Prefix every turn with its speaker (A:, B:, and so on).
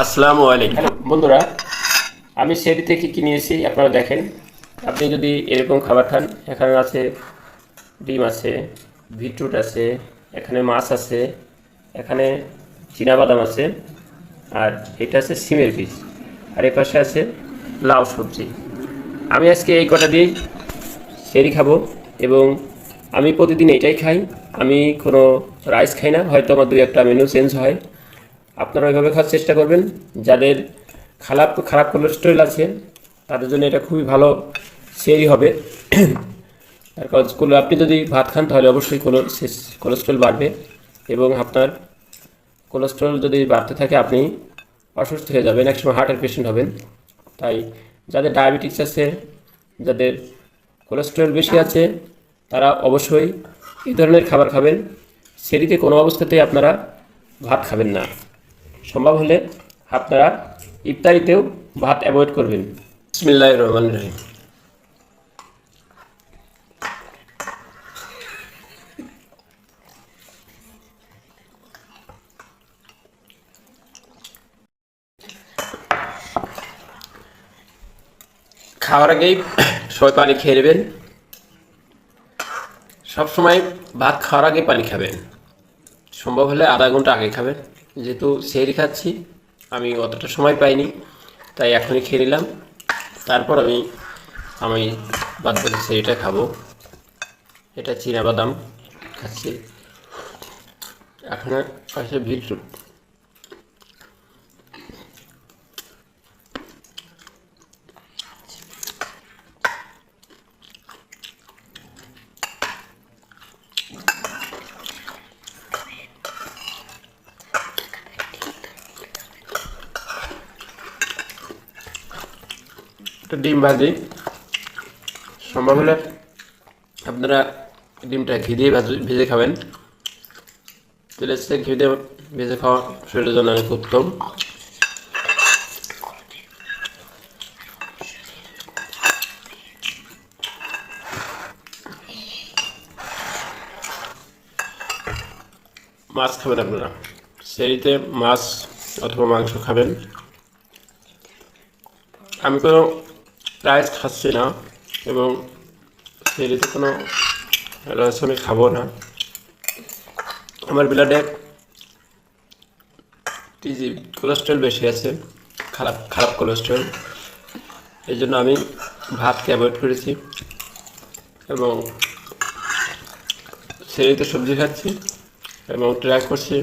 A: আসসালামু আলাইকুম। হ্যালো বন্ধুরা, আমি সেরি থেকে কি নিয়েছি আপনারা দেখেন। আপনি যদি এরকম খাবার খান, এখানে আছে ডিম আছে, বিটরুট আছে, এখানে মাছ আছে, এখানে চীনাবাদাম আছে, আর এটা আছে সিমের বীজ, আর এ পাশে আছে লাউ সবজি। আমি আজকে এই কটা দিয়েই সেরি খাবো এবং আমি প্রতিদিন এটাই খাই। আমি কোনো রাইস খাই না, হয়তো আমার দুই একটা মেনু চেঞ্জ হয়। আপনারা ওইভাবে খাওয়ার চেষ্টা করবেন। যাদের খারাপ খারাপ কোলেস্ট্রল আছে তাদের জন্য এটা খুবই ভালো সেরি হবে। তার কারণ আপনি যদি ভাত খান তাহলে অবশ্যই কোলেস্ট্রল বাড়বে এবং আপনার কোলেস্ট্রল যদি বাড়তে থাকে আপনি অসুস্থ হয়ে যাবেন, একসময় হার্টের পেশেন্ট হবেন। তাই যাদের ডায়াবেটিস আছে, যাদের কোলেস্ট্রল বেশি আছে, তারা অবশ্যই এই ধরনের খাবার খাবেন। সেরিতে কোনো অবস্থাতেই আপনারা ভাত খাবেন না। সম্ভব হলে আপনারা ইফতারিতেও ভাত অ্যাভয়েড করবেন। বিসমিল্লাহির রহমানির রহিম। খাওয়ার আগেই সবাই পানি খেয়ে নেবেন। সবসময় ভাত খাওয়ার আগে পানি খাবেন, সম্ভব হলে আধা ঘন্টা আগে খাবেন। যেহেতু সেহরি খাচ্ছি, আমি অতটা সময় পাইনি, তাই এখনই খেয়ে নিলাম। তারপর আমি বাদ বাকি সেহরিটা খাবো। এটা চীনাবাদাম খাচ্ছি, এখানে আছে বিটরুট। একটা ডিম ভাজি, সম্ভব হলে আপনারা ডিমটা ঘি দিয়ে ভেজে খাবেন। তেলের সাথে ঘি দিয়ে ভেজে খাওয়া শরীরের জন্য অনেক উত্তম। মাছ খাবেন আপনারা, সেরিতে মাছ অথবা মাংস খাবেন। আমি কোনো রাইস খাচ্ছি না এবং সেরিতে কোনো রাইস আমি খাবো না। আমার ব্লাডে কোলেস্ট্রল বেশি আছে, খারাপ খারাপ কোলেস্ট্রল। এই জন্য আমি ভাতকে অ্যাভয়েড করেছি এবং সেরিতে সবজি খাচ্ছি এবং ট্রাই করছি